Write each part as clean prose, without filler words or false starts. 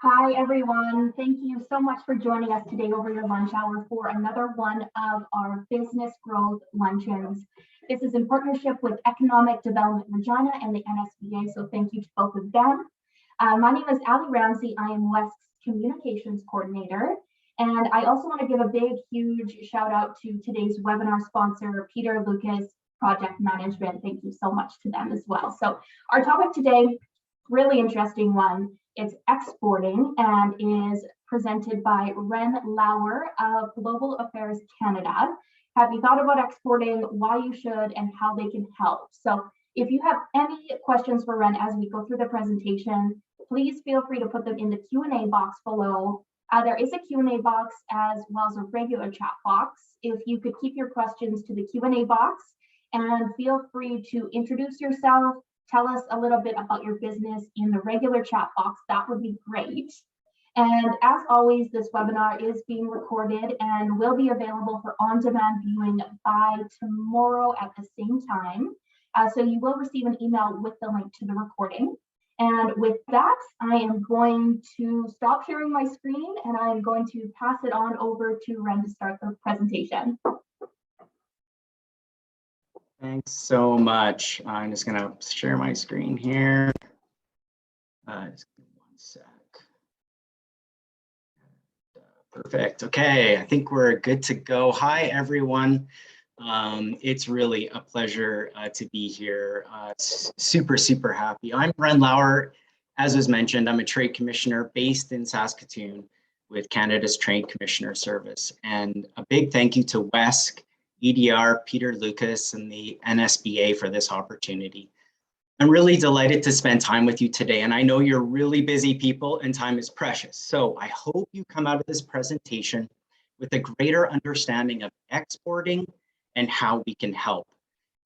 Hi, everyone. Thank you so much for joining us today over your lunch hour for another one of our Business Growth Luncheons. This is in partnership with Economic Development Regina and the NSBA, so thank you to both of them. My name is Ali Ramsey. I am West's Communications Coordinator, and I also want to give a big, huge shout out to today's webinar sponsor, Peter Lucas, Project Management. Thank you so much to them as well. So our topic today, really interesting one. It's exporting and is presented by Reynolds Lauer of Global Affairs Canada. Have you thought about exporting, why you should, and how they can help? So if you have any questions for Ren as we go through the presentation, please feel free to put them in the Q&A box below. There is a Q&A box as well as a regular chat box. If you could keep your questions to the Q&A box, and feel free to introduce yourself, tell us a little bit about your business in the regular chat box. That would be great. And as always, this webinar is being recorded and will be available for on-demand viewing by tomorrow at the same time. So you will receive an email with the link to the recording. And with that, I am going to stop sharing my screen and I am going to pass it on over to Ren to start the presentation. Thanks so much. I'm just going to share my screen here. Just give me one sec. Perfect. Okay, I think we're good to go. Hi, everyone. It's really a pleasure to be here. Super happy. I'm Reynolds Lauer. As was mentioned, I'm a trade commissioner based in Saskatoon with Canada's Trade Commissioner Service. And a big thank you to WESC, EDR, Peter Lucas, and the NSBA for this opportunity. I'm really delighted to spend time with you today, and I know you're really busy people and time is precious. So I hope you come out of this presentation with a greater understanding of exporting and how we can help.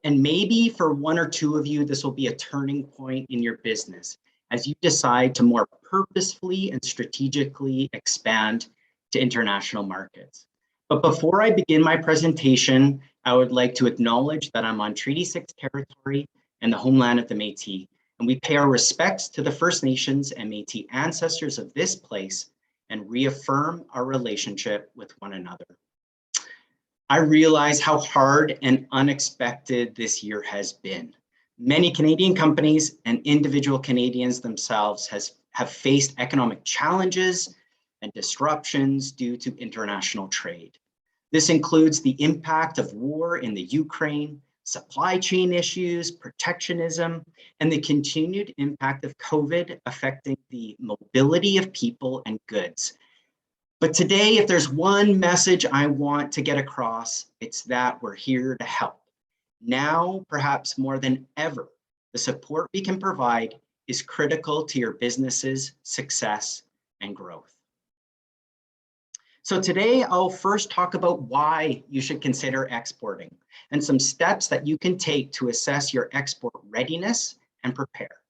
And maybe for one or two of you, this will be a turning point in your business as you decide to more purposefully and strategically expand to international markets. But before I begin my presentation, I would like to acknowledge that I'm on Treaty 6 territory and the homeland of the Métis, and we pay our respects to the First Nations and Métis ancestors of this place and reaffirm our relationship with one another. I realize how hard and unexpected this year has been. Many Canadian companies and individual Canadians themselves have faced economic challenges and disruptions due to international trade. This includes the impact of war in the Ukraine, supply chain issues, protectionism, and the continued impact of COVID affecting the mobility of people and goods. But today, if there's one message I want to get across, it's that we're here to help. Now, perhaps more than ever, the support we can provide is critical to your business's success and growth. So today I'll first talk about why you should consider exporting and some steps that you can take to assess your export readiness and prepare.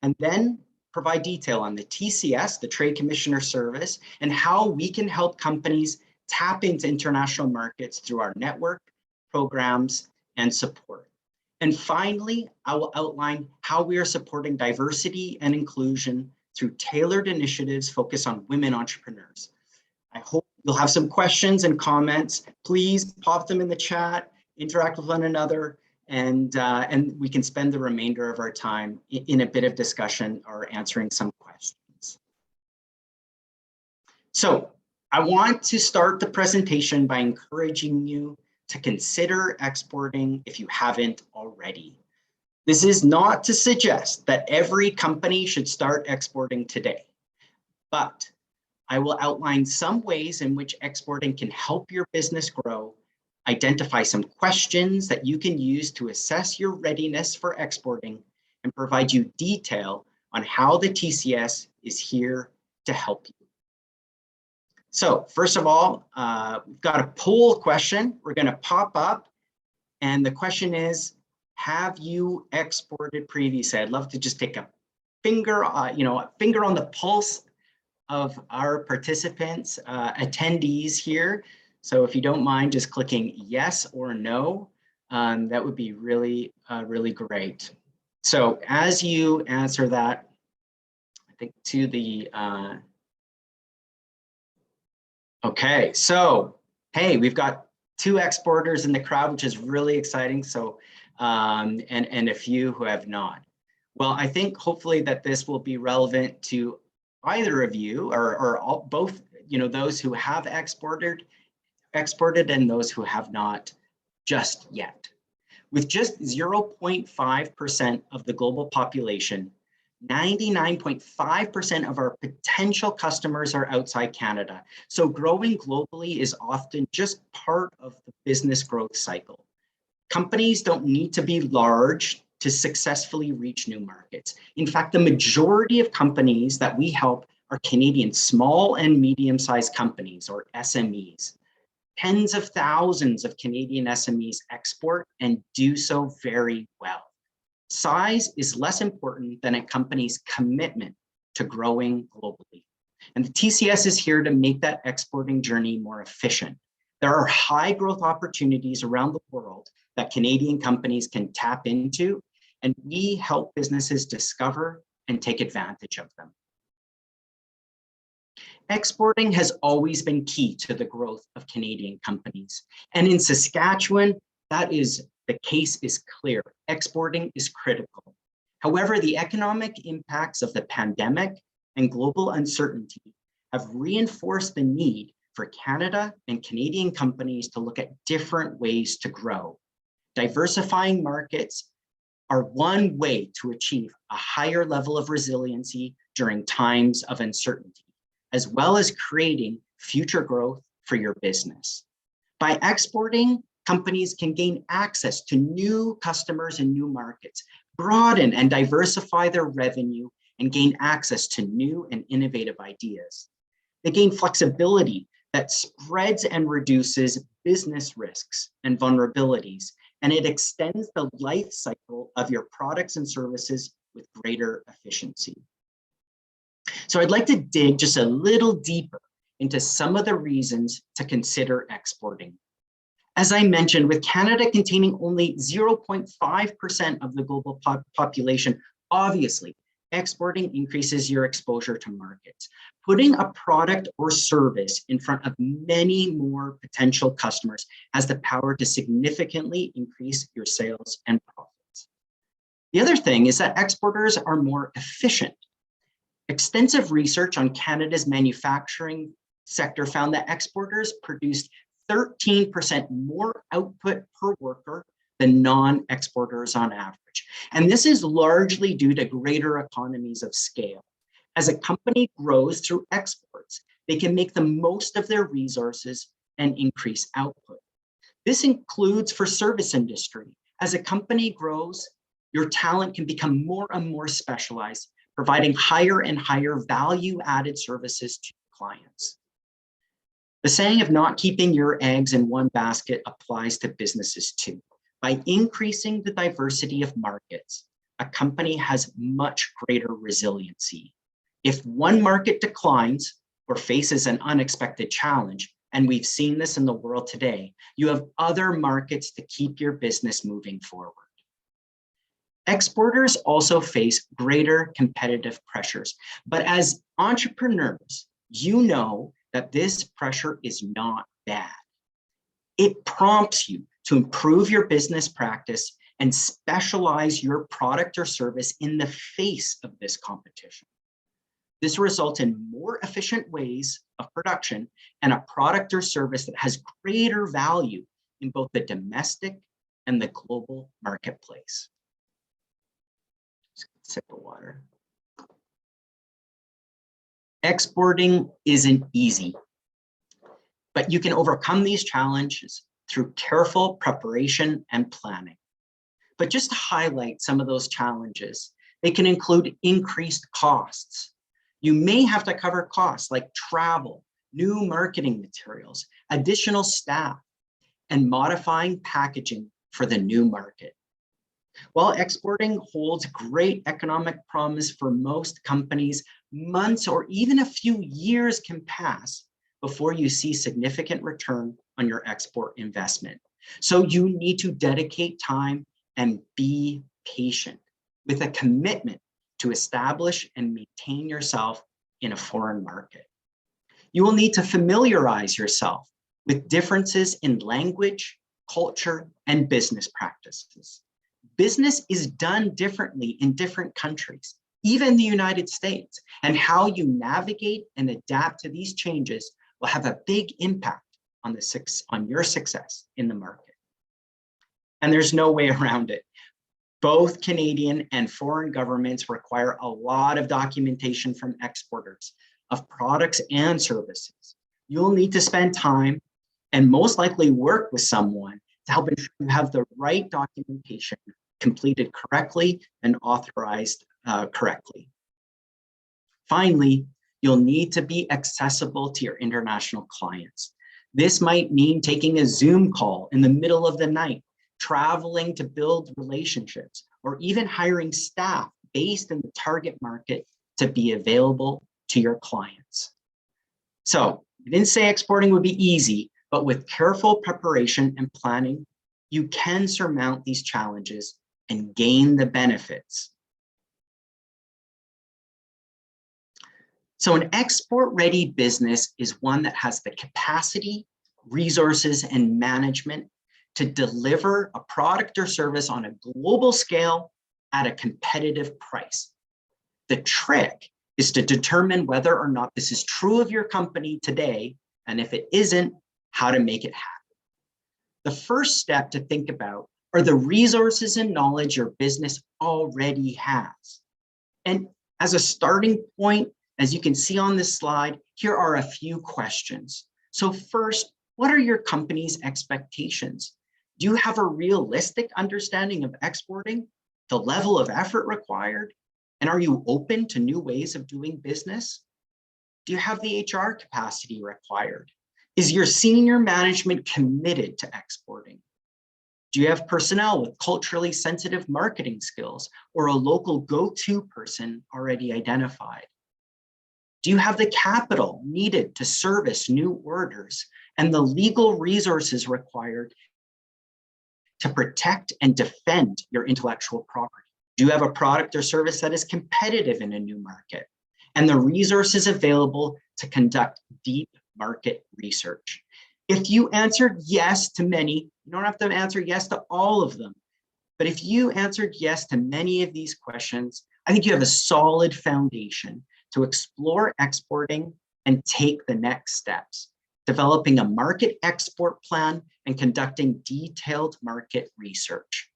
And then provide detail on the TCS, the Trade Commissioner Service, and how we can help companies tap into international markets through our network, programs, and support. And finally, I will outline how we are supporting diversity and inclusion through tailored initiatives focused on women entrepreneurs. I hope you'll have some questions and comments. Please pop them in the chat, interact with one another, and we can spend the remainder of our time in a bit of discussion or answering some questions. So I want to start the presentation by encouraging you to consider exporting if you haven't already. This is not to suggest that every company should start exporting today, but I will outline some ways in which exporting can help your business grow, identify some questions that you can use to assess your readiness for exporting, and provide you detail on how the TCS is here to help you. So first of all, we've got a poll question we're going to pop up, and the question is, have you exported previously? I'd love to just take a finger, a finger on the pulse of our participants, attendees here. So if you don't mind just clicking yes or no, that would be really, really great. So as you answer that, I think to the Okay, so, hey, we've got 2 exporters in the crowd, which is really exciting. So, and a few who have not. Well, I think hopefully that this will be relevant to either of you or all, both, those who have exported and those who have not just yet. With just 0.5% of the global population, 99.5% of our potential customers are outside Canada. So growing globally is often just part of the business growth cycle. Companies don't need to be large to successfully reach new markets. In fact, the majority of companies that we help are Canadian small and medium-sized companies, or SMEs. Tens of thousands of Canadian SMEs export and do so very well. Size is less important than a company's commitment to growing globally. And the TCS is here to make that exporting journey more efficient. There are high growth opportunities around the world that Canadian companies can tap into, and we help businesses discover and take advantage of them. Exporting has always been key to the growth of Canadian companies. And in Saskatchewan, the case is clear. Exporting is critical. However, the economic impacts of the pandemic and global uncertainty have reinforced the need for Canada and Canadian companies to look at different ways to grow. Diversifying markets are one way to achieve a higher level of resiliency during times of uncertainty, as well as creating future growth for your business. By exporting, companies can gain access to new customers and new markets, broaden and diversify their revenue, and gain access to new and innovative ideas. They gain flexibility that spreads and reduces business risks and vulnerabilities, and it extends the life cycle of your products and services with greater efficiency. So I'd like to dig just a little deeper into some of the reasons to consider exporting. As I mentioned, with Canada containing only 0.5% of the global population, obviously, exporting increases your exposure to markets. Putting a product or service in front of many more potential customers has the power to significantly increase your sales and profits. The other thing is that exporters are more efficient. Extensive research on Canada's manufacturing sector found that exporters produced 13% more output per worker than non-exporters on average. And this is largely due to greater economies of scale. As a company grows through exports, they can make the most of their resources and increase output. This includes for service industry. As a company grows, your talent can become more and more specialized, providing higher and higher value-added services to clients. The saying of not keeping your eggs in one basket applies to businesses too. By increasing the diversity of markets, a company has much greater resiliency. If one market declines or faces an unexpected challenge, and we've seen this in the world today, you have other markets to keep your business moving forward. Exporters also face greater competitive pressures, but as entrepreneurs, you know that this pressure is not bad. It prompts you to improve your business practice and specialize your product or service in the face of this competition. This results in more efficient ways of production and a product or service that has greater value in both the domestic and the global marketplace. Just a sip of water. Exporting isn't easy, but you can overcome these challenges through careful preparation and planning. But just to highlight some of those challenges, they can include increased costs. You may have to cover costs like travel, new marketing materials, additional staff, and modifying packaging for the new market. While exporting holds great economic promise for most companies, months or even a few years can pass before you see significant return on your export investment. So you need to dedicate time and be patient with a commitment to establish and maintain yourself in a foreign market. You will need to familiarize yourself with differences in language, culture, and business practices. Business is done differently in different countries, even the United States, and how you navigate and adapt to these changes will have a big impact on your success in the market. And there's no way around it. Both Canadian and foreign governments require a lot of documentation from exporters of products and services. You'll need to spend time and most likely work with someone to help ensure you have the right documentation completed correctly and authorized correctly. Finally, you'll need to be accessible to your international clients. This might mean taking a Zoom call in the middle of the night, traveling to build relationships, or even hiring staff based in the target market to be available to your clients. So I didn't say exporting would be easy, but with careful preparation and planning, you can surmount these challenges and gain the benefits. So an export-ready business is one that has the capacity, resources, and management to deliver a product or service on a global scale at a competitive price. The trick is to determine whether or not this is true of your company today, and if it isn't, how to make it happen. The first step to think about are the resources and knowledge your business already has. And as a starting point, as you can see on this slide, here are a few questions. So first, what are your company's expectations? Do you have a realistic understanding of exporting, the level of effort required, and are you open to new ways of doing business? Do you have the HR capacity required? Is your senior management committed to exporting? Do you have personnel with culturally sensitive marketing skills or a local go-to person already identified? Do you have the capital needed to service new orders and the legal resources required to protect and defend your intellectual property? Do you have a product or service that is competitive in a new market and the resources available to conduct deep market research? If you answered yes to many, you don't have to answer yes to all of them, but if you answered yes to many of these questions, I think you have a solid foundation to explore exporting and take the next steps, developing a market export plan and conducting detailed market research.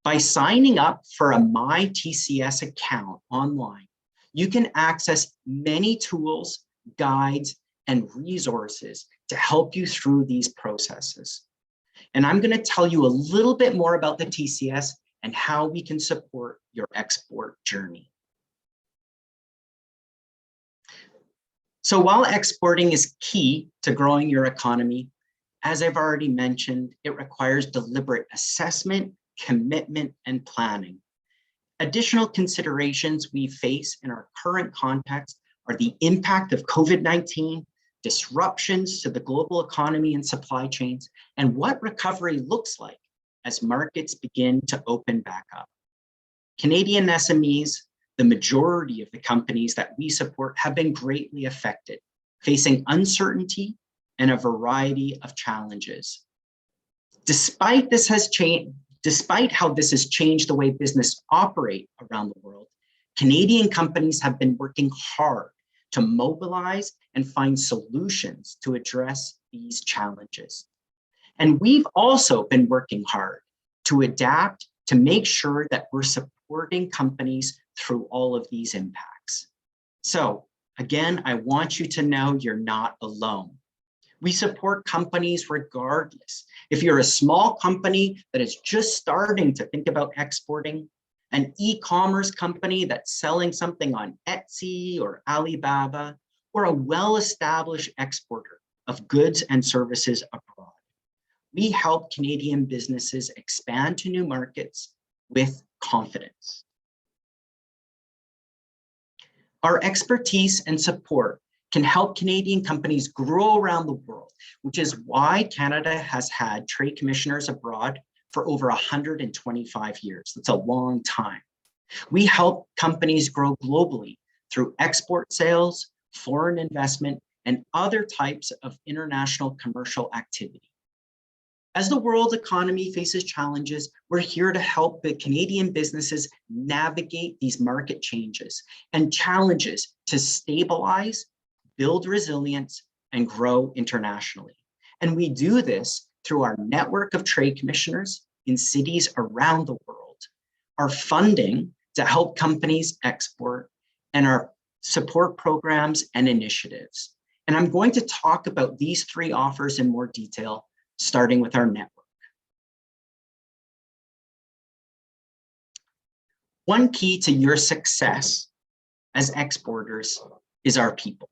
By signing up for a MyTCS account online, you can access many tools, guides, and resources to help you through these processes. And I'm going to tell you a little bit more about the TCS and how we can support your export journey. So while exporting is key to growing your economy, as I've already mentioned, it requires deliberate assessment, commitment, and planning. Additional considerations we face in our current context are the impact of COVID-19, disruptions to the global economy and supply chains, and what recovery looks like as markets begin to open back up. Canadian SMEs, the majority of the companies that we support, have been greatly affected, facing uncertainty and a variety of challenges. Despite how this has changed the way business operate around the world, Canadian companies have been working hard to mobilize and find solutions to address these challenges. And we've also been working hard to adapt to make sure that we're supporting companies through all of these impacts. So again, I want you to know you're not alone. We support companies regardless. If you're a small company that is just starting to think about exporting, an e-commerce company that's selling something on Etsy or Alibaba, or a well-established exporter of goods and services abroad, we help Canadian businesses expand to new markets with confidence. Our expertise and support can help Canadian companies grow around the world, which is why Canada has had trade commissioners abroad for over 125 years. That's a long time. We help companies grow globally through export sales, foreign investment, and other types of international commercial activity. As the world economy faces challenges, we're here to help the Canadian businesses navigate these market changes and challenges to stabilize, build resilience, and grow internationally. And we do this through our network of trade commissioners in cities around the world, our funding to help companies export, and our support programs and initiatives. And I'm going to talk about these three offers in more detail, starting with our network. One key to your success as exporters is our people.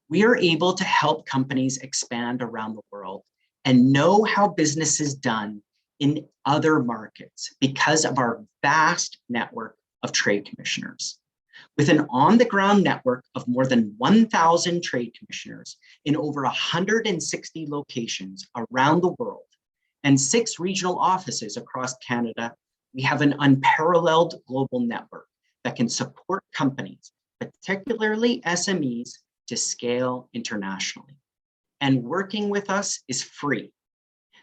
We are able to help companies expand around the world and know how business is done in other markets because of our vast network of trade commissioners. With an on-the-ground network of more than 1,000 trade commissioners in over 160 locations around the world and 6 regional offices across Canada, we have an unparalleled global network that can support companies, particularly SMEs, to scale internationally. And working with us is free.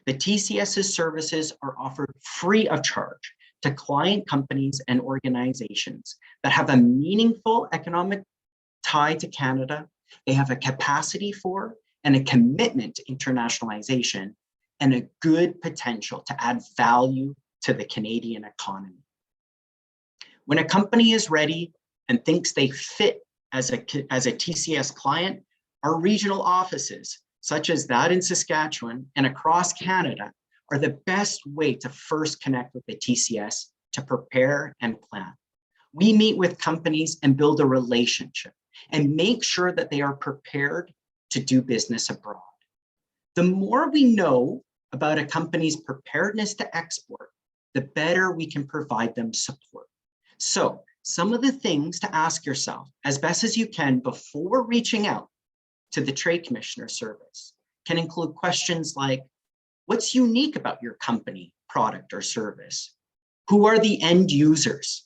The TCS's services are offered free of charge to client companies and organizations that have a meaningful economic tie to Canada, they have a capacity for and a commitment to internationalization, and a good potential to add value to the Canadian economy. When a company is ready and thinks they fit as a TCS client, our regional offices, such as that in Saskatchewan and across Canada, are the best way to first connect with the TCS to prepare and plan. We meet with companies and build a relationship and make sure that they are prepared to do business abroad. The more we know about a company's preparedness to export, the better we can provide them support. So some of the things to ask yourself as best as you can before reaching out to the Trade Commissioner Service can include questions like, what's unique about your company, product, or service? Who are the end users?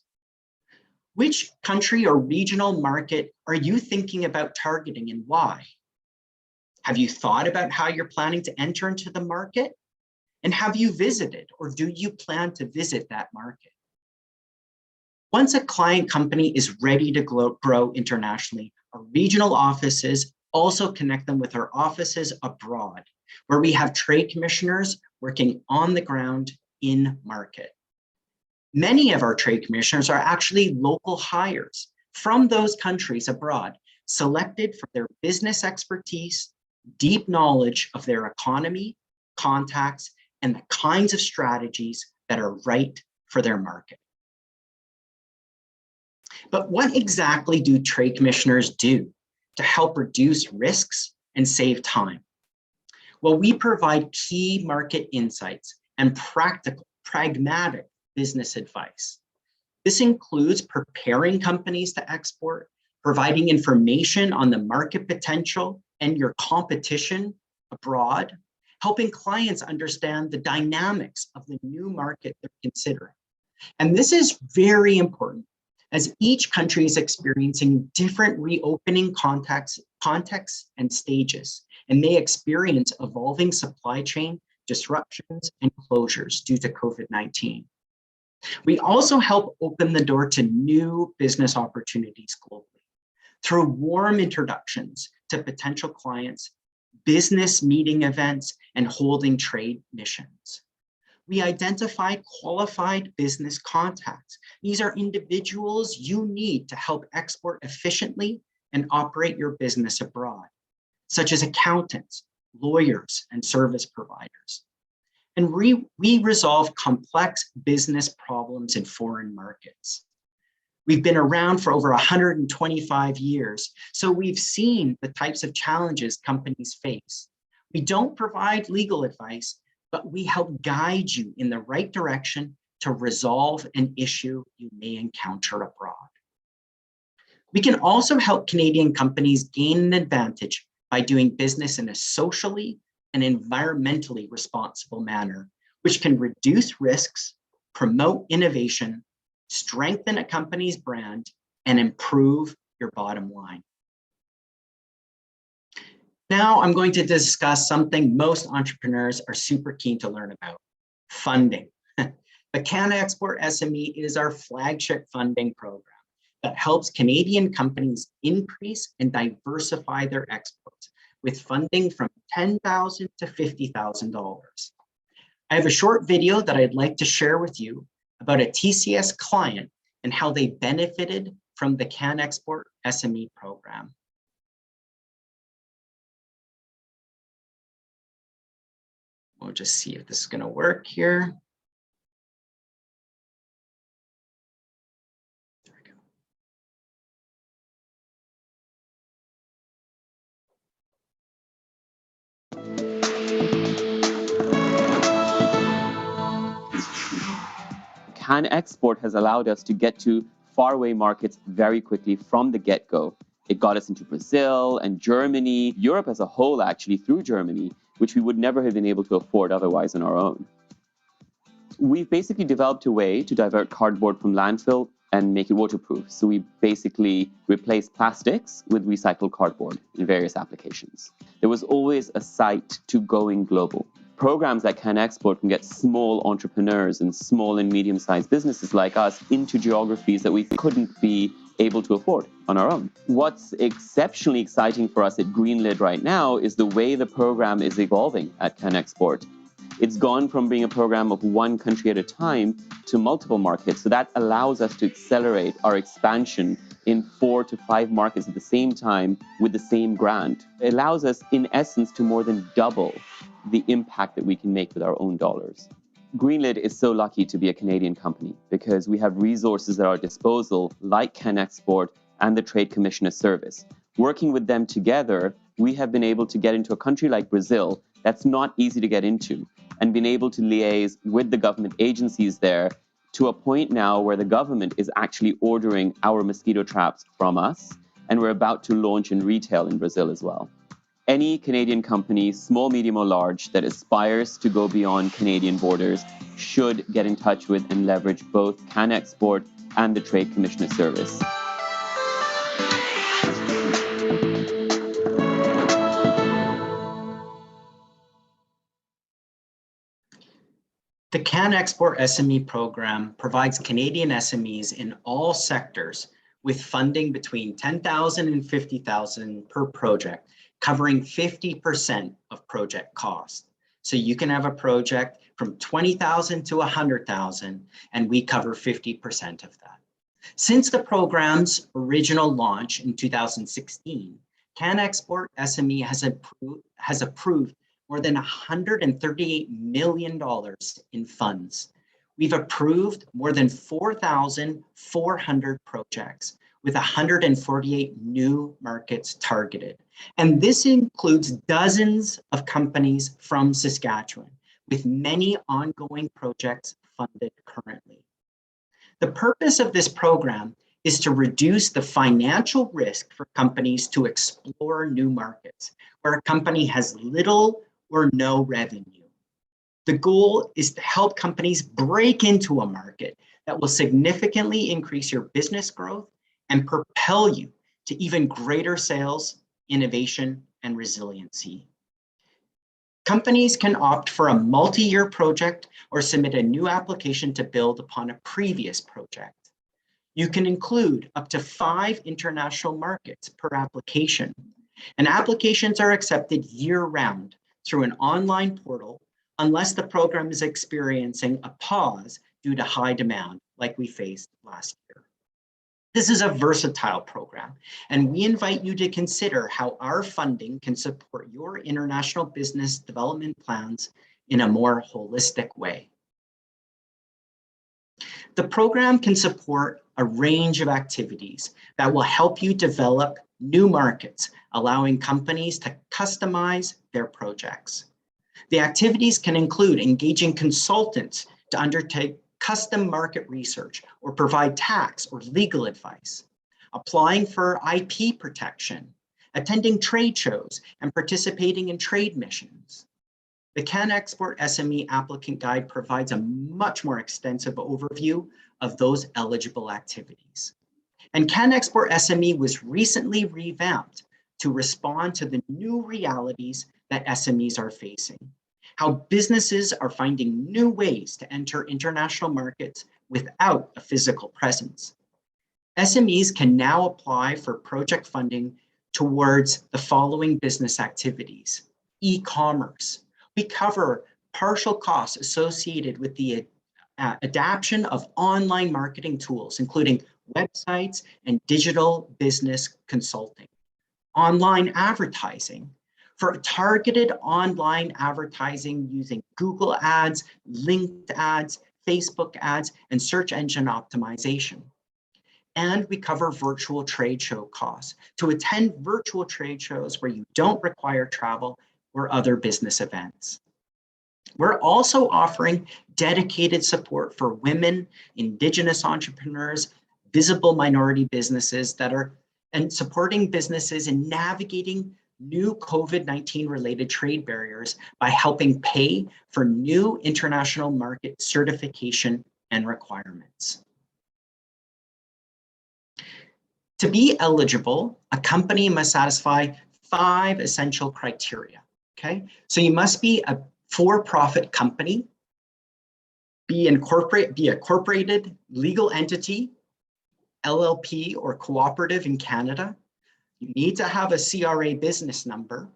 Which country or regional market are you thinking about targeting and why? Have you thought about how you're planning to enter into the market? And have you visited or do you plan to visit that market? Once a client company is ready to grow internationally, our regional offices also connect them with our offices abroad, where we have trade commissioners working on the ground in market. Many of our trade commissioners are actually local hires from those countries abroad, selected for their business expertise, deep knowledge of their economy, contacts, and the kinds of strategies that are right for their market. But what exactly do trade commissioners do to help reduce risks and save time? Well, we provide key market insights and practical, pragmatic business advice. This includes preparing companies to export, providing information on the market potential and your competition abroad, helping clients understand the dynamics of the new market they're considering. And this is very important as each country is experiencing different reopening contexts and stages, and may experience evolving supply chain disruptions and closures due to COVID-19. We also help open the door to new business opportunities globally through warm introductions to potential clients, business meeting events, and holding trade missions. We identify qualified business contacts. These are individuals you need to help export efficiently and operate your business abroad, such as accountants, lawyers, and service providers. And we resolve complex business problems in foreign markets. We've been around for over 125 years, so we've seen the types of challenges companies face. We don't provide legal advice, but we help guide you in the right direction to resolve an issue you may encounter abroad. We can also help Canadian companies gain an advantage by doing business in a socially and environmentally responsible manner, which can reduce risks, promote innovation, strengthen a company's brand, and improve your bottom line. Now I'm going to discuss something most entrepreneurs are super keen to learn about: funding. The Can Export SME is our flagship funding program that helps Canadian companies increase and diversify their exports with funding from $10,000 to $50,000. I have a short video that I'd like to share with you about a TCS client and how they benefited from the Can Export SME program. We'll just see if this is going to work here. There we go. Can Export has allowed us to get to faraway markets very quickly from the get-go. It got us into Brazil and Germany, Europe as a whole actually through Germany, which we would never have been able to afford otherwise on our own. We've basically developed a way to divert cardboard from landfill and make it waterproof. So we basically replace plastics with recycled cardboard in various applications. There was always a sight to going global. Programs like Can Export can get small entrepreneurs and small and medium-sized businesses like us into geographies that we couldn't be able to afford on our own. What's exceptionally exciting for us at Greenlid right now is the way the program is evolving at Can Export. It's gone from being a program of one country at a time to multiple markets. So that allows us to accelerate our expansion in 4 to 5 markets at the same time with the same grant. It allows us, in essence, to more than double the impact that we can make with our own dollars. Greenlid is so lucky to be a Canadian company because we have resources at our disposal like Can Export and the Trade Commissioner Service. Working with them together, we have been able to get into a country like Brazil that's not easy to get into, and been able to liaise with the government agencies there to a point now where the government is actually ordering our mosquito traps from us, and we're about to launch in retail in Brazil as well. Any Canadian company, small, medium, or large, that aspires to go beyond Canadian borders should get in touch with and leverage both Can Export and the Trade Commissioner Service. The Can Export SME program provides Canadian SMEs in all sectors with funding between $10,000 and $50,000 per project, covering 50% of project cost. So you can have a project from $20,000 to $100,000, and we cover 50% of that. Since the program's original launch in 2016, Can Export SME has approved more than $138 million in funds. We've approved more than 4,400 projects with 148 new markets targeted. And this includes dozens of companies from Saskatchewan, with many ongoing projects funded currently. The purpose of this program is to reduce the financial risk for companies to explore new markets where a company has little or no revenue. The goal is to help companies break into a market that will significantly increase your business growth and propel you to even greater sales, innovation, and resiliency. Companies can opt for a multi-year project or submit a new application to build upon a previous project. You can include up to 5 international markets per application, and applications are accepted year-round through an online portal unless the program is experiencing a pause due to high demand like we faced last year. This is a versatile program, and we invite you to consider how our funding can support your international business development plans in a more holistic way. The program can support a range of activities that will help you develop new markets, allowing companies to customize their projects. The activities can include engaging consultants to undertake custom market research or provide tax or legal advice, applying for IP protection, attending trade shows, and participating in trade missions. The Can Export SME Applicant Guide provides a much more extensive overview of those eligible activities. And Can Export SME was recently revamped to respond to the new realities that SMEs are facing, how businesses are finding new ways to enter international markets without a physical presence. SMEs can now apply for project funding towards the following business activities. E-commerce. We cover partial costs associated with the adoption of online marketing tools, including websites and digital business consulting. Online advertising. For targeted online advertising using Google ads, linked ads, Facebook ads, and search engine optimization. And we cover virtual trade show costs to attend virtual trade shows where you don't require travel or other business events. We're also offering dedicated support for women, Indigenous entrepreneurs, visible minority businesses and supporting businesses in navigating new COVID-19 related trade barriers by helping pay for new international market certification and requirements. To be eligible, a company must satisfy 5 essential criteria, okay? So you must be a for-profit company, be a corporated legal entity, LLP or cooperative in Canada. You need to have a CRA business number,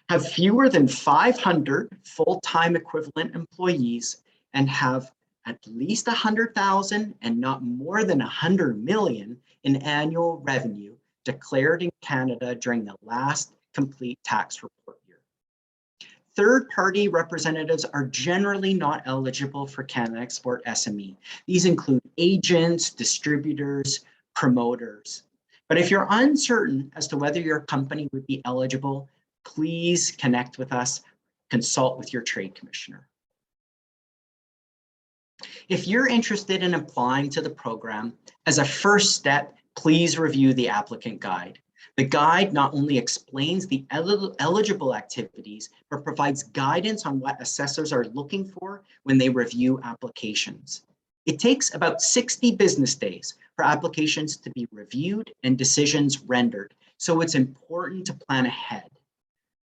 have fewer than 500 full-time equivalent employees, and have at least 100,000 and not more than 100 million in annual revenue declared in Canada during the last complete tax report year. Third-party representatives are generally not eligible for Canada Export SME. These include agents, distributors, promoters. But if you're uncertain as to whether your company would be eligible, please connect with us, consult with your trade commissioner. If you're interested in applying to the program, as a first step, please review the applicant guide. The guide not only explains the eligible activities, but provides guidance on what assessors are looking for when they review applications. It takes about 60 business days for applications to be reviewed and decisions rendered, so it's important to plan ahead.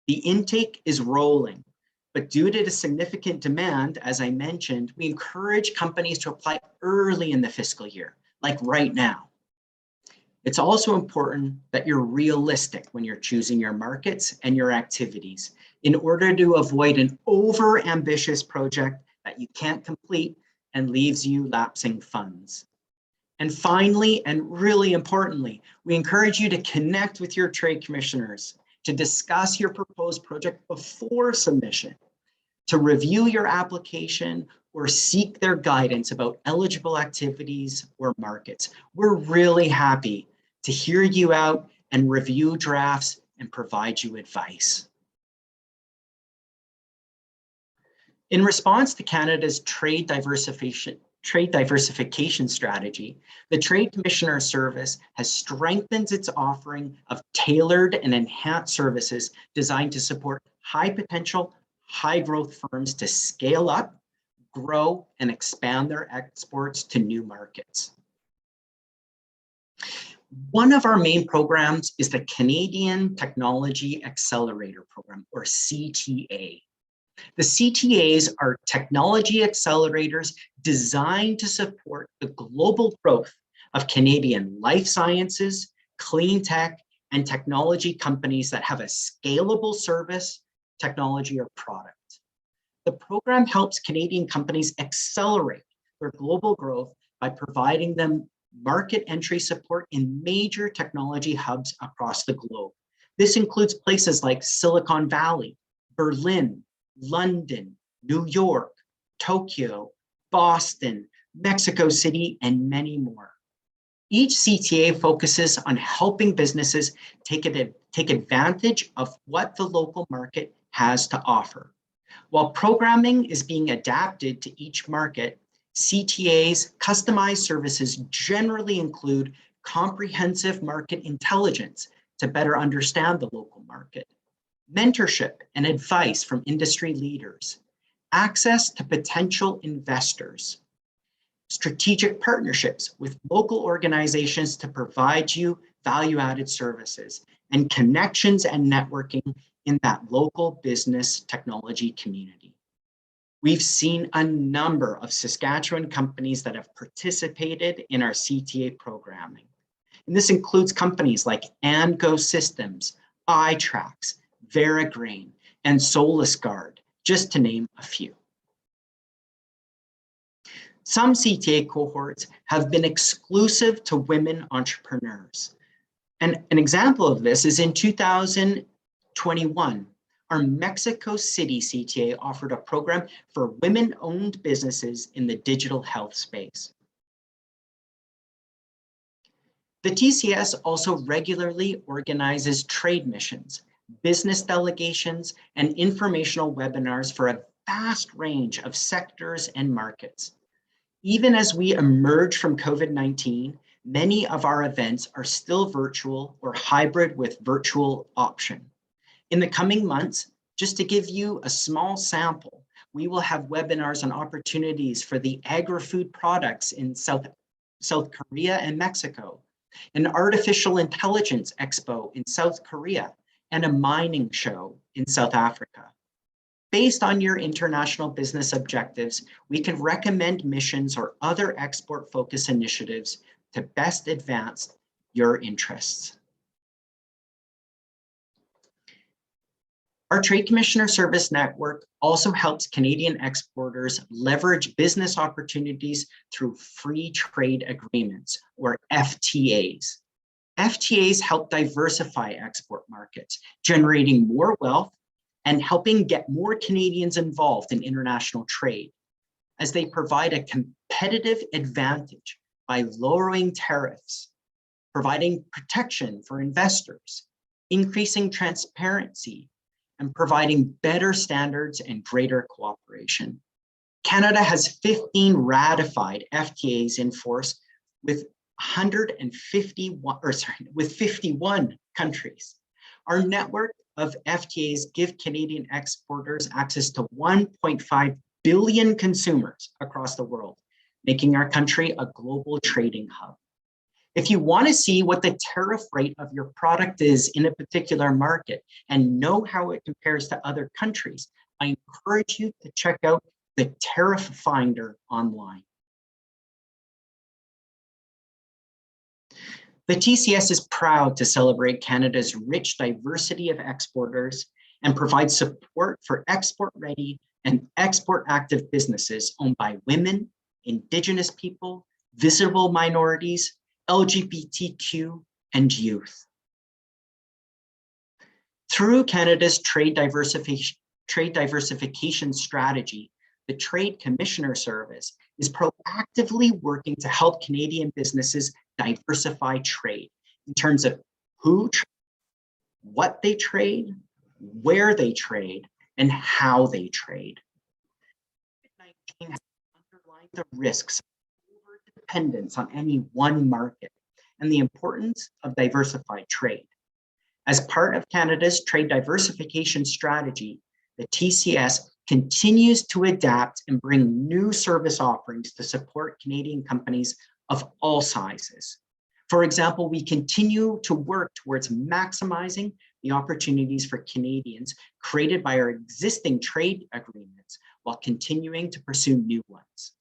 The intake is rolling, but due to the significant demand, as I mentioned, we encourage companies to apply early in the fiscal year, like right now. It's also important that you're realistic when you're choosing your markets and your activities in order to avoid an over-ambitious project that you can't complete and leaves you lapsing funds. And finally, and really importantly, we encourage you to connect with your trade commissioners to discuss your proposed project before submission, to review your application or seek their guidance about eligible activities or markets. We're really happy to hear you out and review drafts and provide you advice. In response to Canada's trade diversification strategy, the Trade Commissioner Service has strengthened its offering of tailored and enhanced services designed to support high potential, high growth firms to scale up, grow, and expand their exports to new markets. One of our main programs is the Canadian Technology Accelerator Program, or CTA. The CTAs are technology accelerators designed to support the global growth of Canadian life sciences, clean tech, and technology companies that have a scalable service, technology, or product. The program helps Canadian companies accelerate their global growth by providing them market entry support in major technology hubs across the globe. This includes places like Silicon Valley, Berlin, London, New York, Tokyo, Boston, Mexico City, and many more. Each CTA focuses on helping businesses take advantage of what the local market has to offer. While programming is being adapted to each market, CTA's customized services generally include comprehensive market intelligence to better understand the local market, mentorship and advice from industry leaders, access to potential investors, strategic partnerships with local organizations to provide you value-added services, and connections and networking in that local business technology community. We've seen a number of Saskatchewan companies that have participated in our CTA programming. And this includes companies like AndGo Systems, iTrax, Veragrain, and SolisGuard, just to name a few. Some CTA cohorts have been exclusive to women entrepreneurs. And an example of this is in 2021, our Mexico City CTA offered a program for women-owned businesses in the digital health space. The TCS also regularly organizes trade missions, business delegations, and informational webinars for a vast range of sectors and markets. Even as we emerge from COVID-19, many of our events are still virtual or hybrid with virtual option. In the coming months, just to give you a small sample, we will have webinars on opportunities for the agri-food products in South Korea and Mexico, an artificial intelligence expo in South Korea, and a mining show in South Africa. Based on your international business objectives, we can recommend missions or other export focus initiatives to best advance your interests. Our Trade Commissioner Service Network also helps Canadian exporters leverage business opportunities through free trade agreements, or FTAs. FTAs help diversify export markets, generating more wealth and helping get more Canadians involved in international trade, as they provide a competitive advantage by lowering tariffs, providing protection for investors, increasing transparency, and providing better standards and greater cooperation. Canada has 15 ratified FTAs in force with 51 countries. Our network of FTAs give Canadian exporters access to 1.5 billion consumers across the world, making our country a global trading hub. If you want to see what the tariff rate of your product is in a particular market and know how it compares to other countries, I encourage you to check out the Tariff Finder online. The TCS is proud to celebrate Canada's rich diversity of exporters and provide support for export-ready and export-active businesses owned by women, Indigenous people, visible minorities, LGBTQ, and youth. Through Canada's trade diversification strategy, the Trade Commissioner Service is proactively working to help Canadian businesses diversify trade in terms of who, what they trade, where they trade, and how they trade. COVID-19 has underlined the risks of overdependence on any one market and the importance of diversified trade. As part of Canada's trade diversification strategy, the TCS continues to adapt and bring new service offerings to support Canadian companies of all sizes. For example, we continue to work towards maximizing the opportunities for Canadians created by our existing trade agreements while continuing to pursue new ones.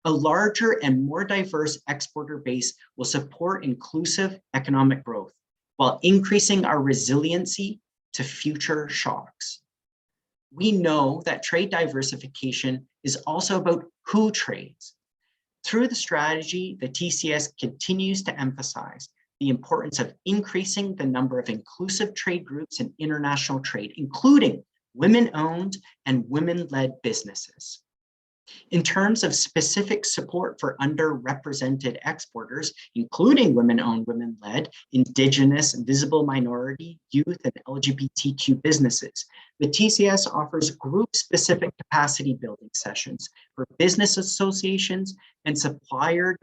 A larger and more diverse exporter base will support inclusive economic growth while increasing our resiliency to future shocks. We know that trade diversification is also about who trades. Through the strategy, the TCS continues to emphasize the importance of increasing the number of inclusive trade groups in international trade, including women-owned and women-led businesses. In terms of specific support for underrepresented exporters, including women-owned, women-led, Indigenous, visible minority, youth, and LGBTQ businesses, the TCS offers group-specific capacity building sessions for business associations and supplier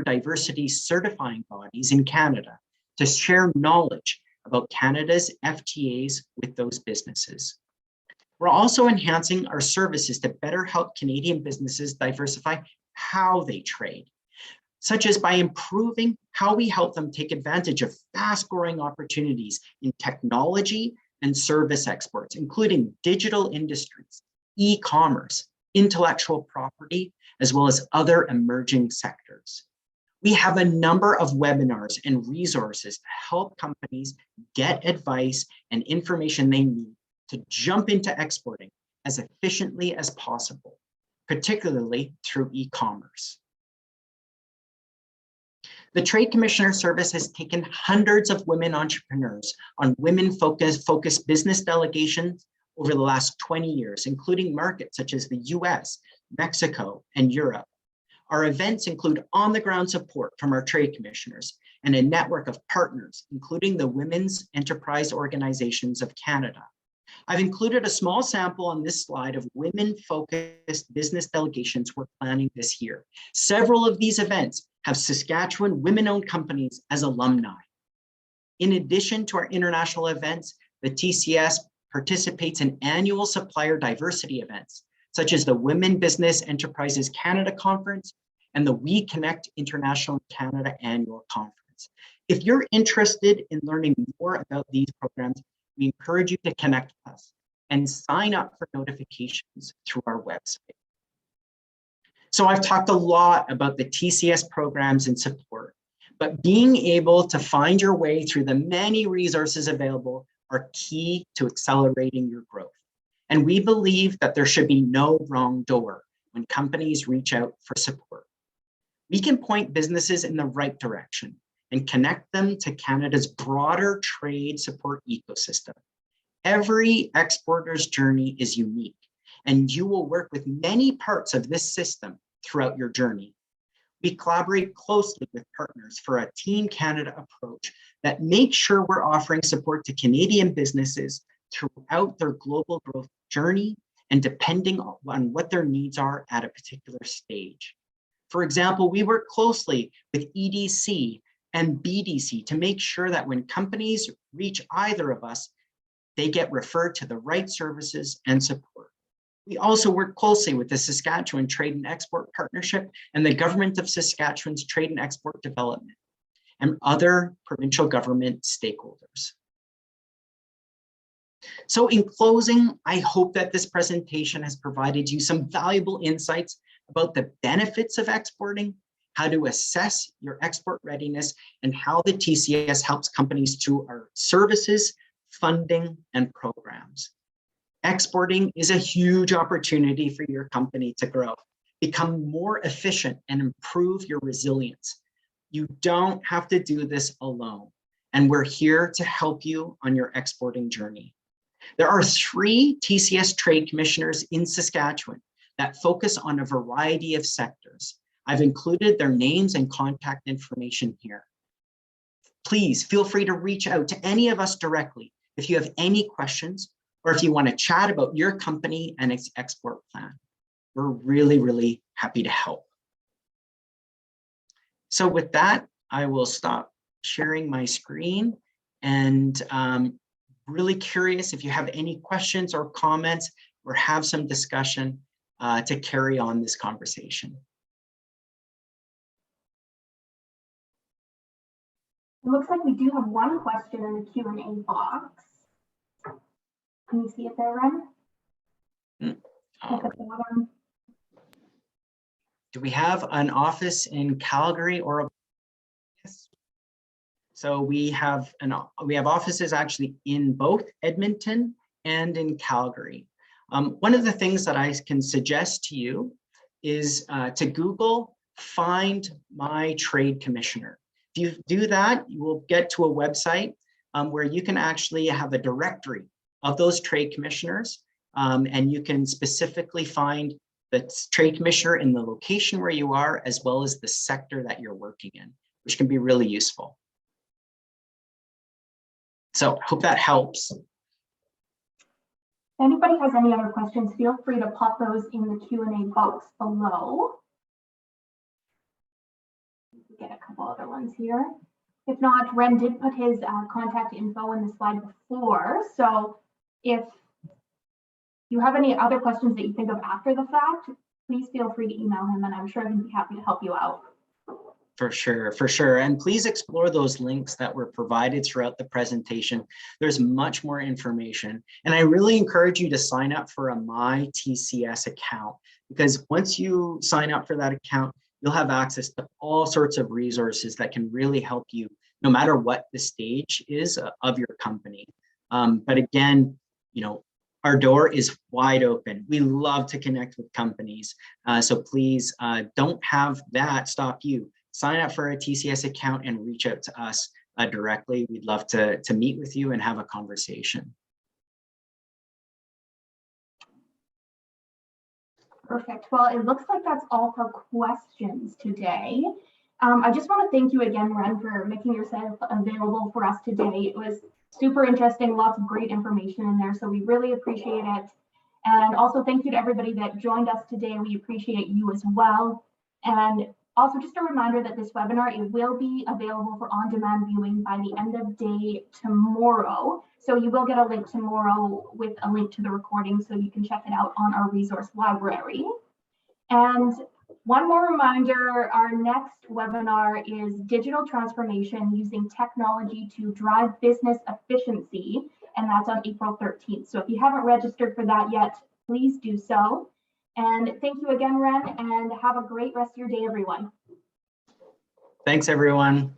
diversity certifying bodies in Canada to share knowledge about Canada's FTAs with those businesses. We're also enhancing our services to better help Canadian businesses diversify how they trade. such as by improving how we help them take advantage of fast-growing opportunities in technology and service exports, including digital industries, e-commerce, intellectual property, as well as other emerging sectors. We have a number of webinars and resources to help companies get advice and information they need to jump into exporting as efficiently as possible, particularly through e-commerce. The Trade Commissioner Service has taken hundreds of women entrepreneurs on women-focused business delegations over the last 20 years, including markets such as the US, Mexico, and Europe. Our events include on-the-ground support from our trade commissioners and a network of partners, including the Women's Enterprise Organizations of Canada. I've included a small sample on this slide of women-focused business delegations we're planning this year. Several of these events have Saskatchewan women-owned companies as alumni. In addition to our international events, the TCS participates in annual supplier diversity events, such as the Women Business Enterprises Canada Conference and the We Connect International Canada Annual Conference. If you're interested in learning more about these programs, we encourage you to connect with us and sign up for notifications through our website. So I've talked a lot about the TCS programs and support, but being able to find your way through the many resources available are key to accelerating your growth. And we believe that there should be no wrong door when companies reach out for support. We can point businesses in the right direction and connect them to Canada's broader trade support ecosystem. Every exporter's journey is unique, and you will work with many parts of this system throughout your journey. We collaborate closely with partners for a Team Canada approach that makes sure we're offering support to Canadian businesses throughout their global growth journey and depending on what their needs are at a particular stage. For example, we work closely with EDC and BDC to make sure that when companies reach either of us, they get referred to the right services and support. We also work closely with the Saskatchewan Trade and Export Partnership and the Government of Saskatchewan's Trade and Export Development and other provincial government stakeholders. So in closing, I hope that this presentation has provided you some valuable insights about the benefits of exporting, how to assess your export readiness, and how the TCS helps companies through our services, funding, and programs. Exporting is a huge opportunity for your company to grow, become more efficient, and improve your resilience. You don't have to do this alone, and we're here to help you on your exporting journey. There are 3 TCS trade commissioners in Saskatchewan that focus on a variety of sectors. I've included their names and contact information here. Please feel free to reach out to any of us directly if you have any questions or if you want to chat about your company and its export plan. We're really, really happy to help. So with that, I will stop sharing my screen and really curious if you have any questions or comments or have some discussion to carry on this conversation. It looks like we do have one question in the Q&A box. Can you see it there, Ren? Do we have an office in Calgary or a yes? So we have offices actually in both Edmonton and in Calgary. One of the things that I can suggest to you is to Google Find My Trade Commissioner. If you do that, you will get to a website where you can actually have a directory of those trade commissioners, and you can specifically find the trade commissioner in the location where you are, as well as the sector that you're working in, which can be really useful. So I hope that helps. If anybody has any other questions, feel free to pop those in the Q&A box below. Get a couple other ones here. If not, Ren did put his contact info in the slide before. So if you have any other questions that you think of after the fact, please feel free to email him and I'm sure he'd be happy to help you out. For sure, for sure. And please explore those links that were provided throughout the presentation. There's much more information. And I really encourage you to sign up for a My TCS account, because once you sign up for that account, you'll have access to all sorts of resources that can really help you, no matter what the stage is of your company. But again, our door is wide open. We love to connect with companies. So please don't have that stop you. Sign up for a TCS account and reach out to us directly. We'd love to meet with you and have a conversation. Perfect. Well, it looks like that's all for questions today. I just want to thank you again, Ren, for making yourself available for us today. It was super interesting, lots of great information in there, so we really appreciate it. And also thank you to everybody that joined us today. We appreciate you as well. And also just a reminder that this webinar, it will be available for on-demand viewing by the end of day tomorrow. So you will get a link tomorrow with a link to the recording, so you can check it out on our resource library. And one more reminder, our next webinar is digital transformation using technology to drive business efficiency, and that's on April 13th. So if you haven't registered for that yet, please do so. And thank you again, Ren, and have a great rest of your day, everyone. Thanks, everyone.